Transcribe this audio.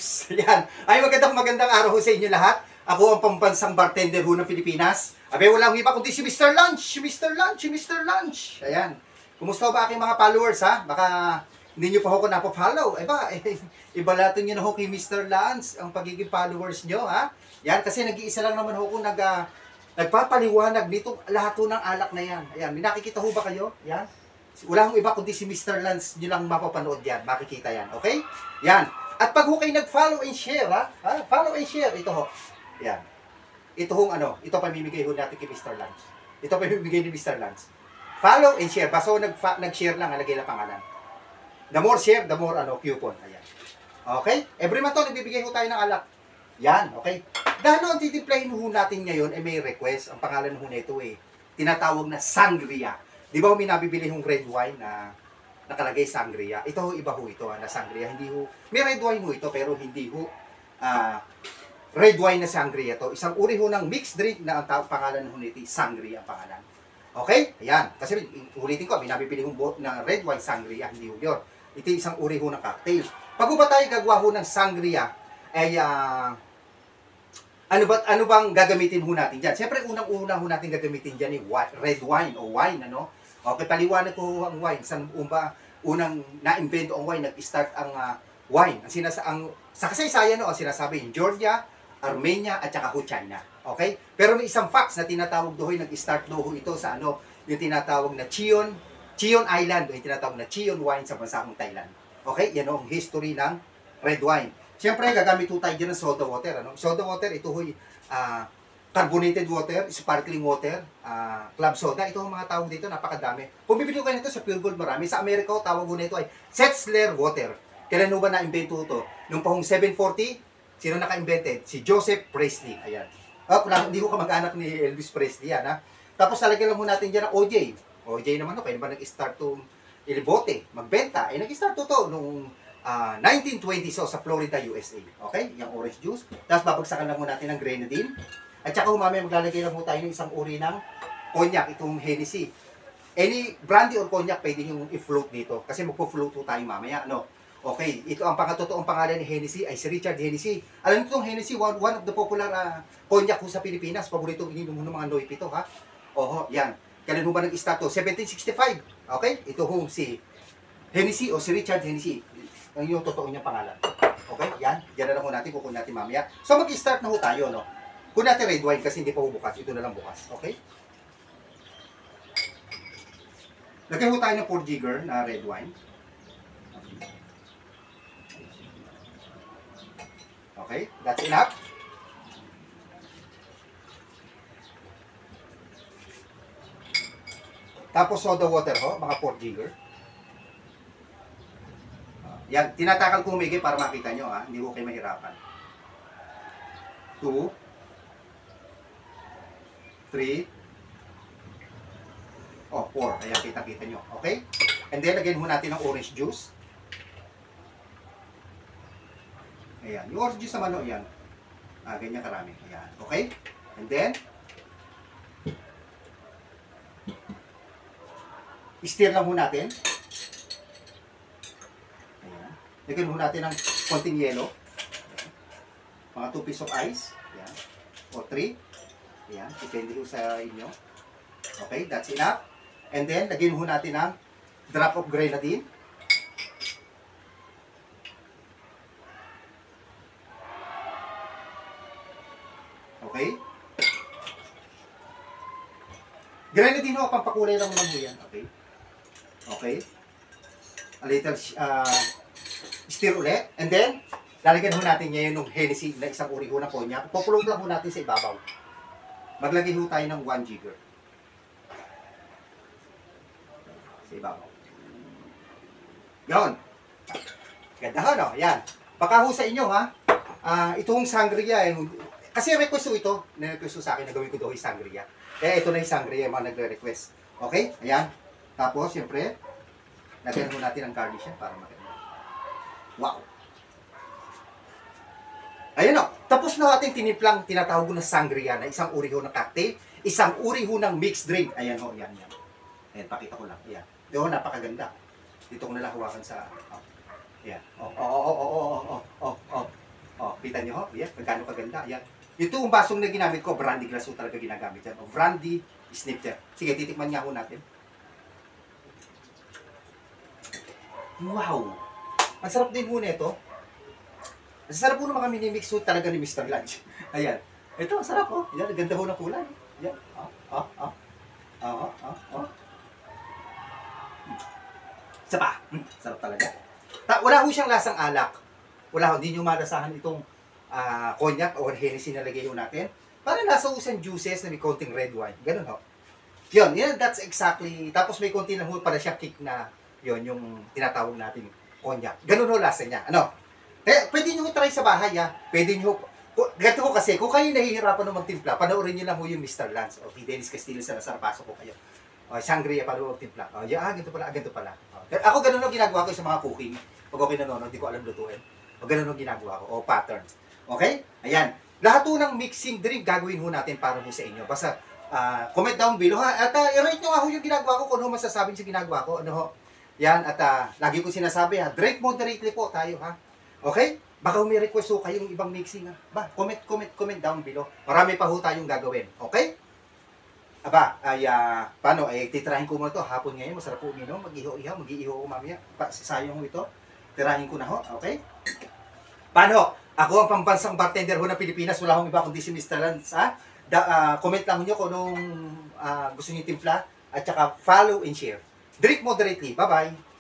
Paps! Yan. Ay, magandang araw ho sa inyo lahat. Ako ang pambansang bartender ho ng Pilipinas. Abe, walang iba kundi si Mr. Lunch! Mr. Lunch! Mr. Lunch! Ayan. Kumusta ba aking mga followers, ha? Baka hindi nyo pa ako napo-follow. Ibalato nyo na ho kay Mr. Lunch ang pagiging followers nyo, ha? Yan, kasi nag-iisa lang naman ho kung nagpapaliwanag nito lahat ho ng alak na yan. Ayan, may nakikita ho ba kayo? Yan. Wala hong iba kundi si Mr. Lance nyo lang mapapanood yan. Makikita yan. Okay? Yan. At pag ho kayo nag-follow and share, ha? Follow and share. Ito ho. Yan. Ito hong ano. Ito pamimigay ho natin kay Mr. Lance. Ito pamimigay ni Mr. Lance. Follow and share. Basta nag-share lang. Alagay lang pangalan. The more share, the more coupon. Ayan. Okay? Every month nagbibigay ho tayo ng alak. Yan. Okay? Dahil ang titimplahin ho natin ngayon ay may request. Ang pangalan ho nito tinatawag na sangria. Di ba may nabibili hong red wine na nakalagay sangria? Ito iba ho ito na sangria. Hindi ho, may red wine ho ito pero hindi ho red wine na sangria to. Isang uri ho ng mixed drink na ang pangalan ho nito sangria ang pangalan. Okay? Ayan. Kasi ulitin ko, may nabibili hong na red wine sangria. Hindi ho yun. Ito isang uri ho ng cocktail. Pag ba tayo gagawa ho ng sangria, ay ano bang gagamitin ho natin dyan? Siyempre, unang-una ho natin gagamitin dyan red wine o wine, ano? Okay, paliwanag ko ang wine. Saan unang na-invento ang wine, nag-start ang wine. Sa kasaysayan, ang sinasabi, Georgia, Armenia, at saka ho China. Okay? Pero may isang facts na tinatawag doon, nag-start doon ito sa yung tinatawag na Cheon Island, o yung tinatawag na Cheon wine sa bansang Thailand. Okay? Yan ang history ng red wine. Siyempre, gagamit ho tayo dyan ng soda water. Soda water, ito ho'y carbonated water, sparkling water, club soda. Ito ang mga tawag dito, napakadami. Kung bibili ko kayo nito sa Pure Gold, marami. Sa Amerika, tawag ko nito ay Setzler water. Kailan ba na-invento ito? Noong pahong 740, sino naka-invented? Si Joseph Presley. Ayan. Hindi ko kamag-anak ni Elvis Presley yan, ha? Tapos, talagyan lang ho natin dyan ng OJ. OJ naman, kaya ba nag-start itong ilibote, magbenta? Nag-start ito noong 1920 sa Florida, USA. Okay? Yung orange juice. Tapos, babagsakan lang ho natin ng grenadine. At saka mamaya maglalagay lang po tayo ng isang uri ng cognac, itong Hennessy. Any brandy or cognac pwede yung i-float dito. Kasi magpo-float po tayo mamaya, no? Okay, ito ang totoong pangalan ni Hennessy ay si Richard Hennessy. Alam niyo itong Hennessy, one of the popular cognac po sa Pilipinas. Paboritong ininom ng mga Noy Pito, ha? Oho, yan. Kailan mo ba nag-start to? 1765. Okay? Ito ho si Hennessy o si Richard Hennessy. Yung totoo niyang pangalan. Okay? Yan. Diyan na lang ho natin. Kukunin natin mamaya. So, mag-start na ho tayo, no? Kung natin red wine kasi hindi pa bukas, ito na lang bukas. Okay? Lagyan ho tayo ng 4 jigger na red wine. Okay? That's enough. Tapos soda water ho, mga 4 jigger. Yan, tinatakal ko humigay para makita nyo, ha? Hindi ko kayo mahirapan. 2 3 4. Ayan, kita-kita nyo. Okay? And then, lagyan ho natin ng orange juice. Ayan. Yung orange juice naman, ayan. Ganyan karami. Ayan. Okay? And then, stir lang ho natin. Ayan. Lagyan ho natin ng konting yelo. Mga 2 pieces of ice. Ayan. O 3. Ayan, depende ho sa inyo. Okay, that's enough. And then, lagyan ho natin ng drop of grenadine. Okay. Grenadine ho, pampakulay lang naman ho yan. Okay. Okay. A little stir ulit. And then, lalagyan ho natin ngayon ng Hennessy na isang uri ho na cognac. Populog lang ho natin sa ibabaw. Maglagay ho tayo ng 1 jigger. Sa ibabaw. Yun. Ganda ho, no? Yan. Baka ho sa inyo, ha? Itong sangria, kasi request ho ito. Na-request ho sa akin na gawin ko daw yung sangria. Kaya ito na yung sangria, yung mga nagre-request. Okay? Ayan. Tapos, siyempre, lagyan ho natin ang garnish yan para makita. Wow! Ayan o, tapos na ating tinimplang tinatawag ko na sangria na isang uri ho ng cocktail, isang uri ho ng mixed drink. Ayan ho, yan. Ayan, pakita ko lang. Ayan. Ito, napakaganda. Dito ko nalang hawakan sa... Ayan. Kita nyo ho? Yan, magkano kaganda. Yan. Ito yung basong na ginamit ko, brandy glass ho talaga ginagamit yan. O, brandy snifter. Sige, titikman nga ho natin. Wow! Ang sarap din ho nito. Ang sarap po naman kami ni-mix ho talaga ni Mr. Lunch. Ayan. Ito, ang sarap ho. Yan, ang ganda ho ng kulay. Yan. Isa pa. Sarap talaga. Wala ho siyang lasang alak. Wala ho. Hindi nyo malasahan itong cognac or Hennessy na lagay ho natin. Parang nasa usang juices na may konting red wine. Ganun ho. Yun, that's exactly. Tapos may konti na ho para siya kick na yun, yung tinatawag natin cognac. Ganun ho lasa niya. Ano? Pwede nyo try sa bahay ha. Pwede nyo. Gato ko kasi, kung kayo nahihirapan ng magtimpla, panoorin nyo lang ho yung Mr. Lance. O, Dennis Castillo sa pasok ko kayo. Sangria para magtimpla. Ganito pala. Ako ganun ang ginagawa ko sa mga cooking. Pag ako nanonood, hindi ko alam lutuin. O ganun ang ginagawa ko. O pattern. Okay? Ayan. Lahat ho ng mixing drink gagawin ho natin para ho sa inyo. Basta comment down below ha. At i-rate nyo nga ho yung ginagawa ko kung ano masasabi sa ginagawa ko. Ano ho? Yan. At lagi ko sinasabi ha. Drink moderately po tayo ha. Okay? Baka may request ho kayong ibang mixing ha. Comment down below. Marami pa ho tayong gagawin. Okay? Paano? Titrahin ko muna to. Hapon ngayon, masarap po uminom. Mag-iho-iho ko mamaya. Sayang ho ito. Tirahin ko na ho. Okay? Paano? Ako ang pambansang bartender ho ng Pilipinas. Wala akong iba kundi si Mr. Lance. Comment lang nyo kung anong gusto nyo timpla. At saka follow and share. Drink moderately. Bye-bye.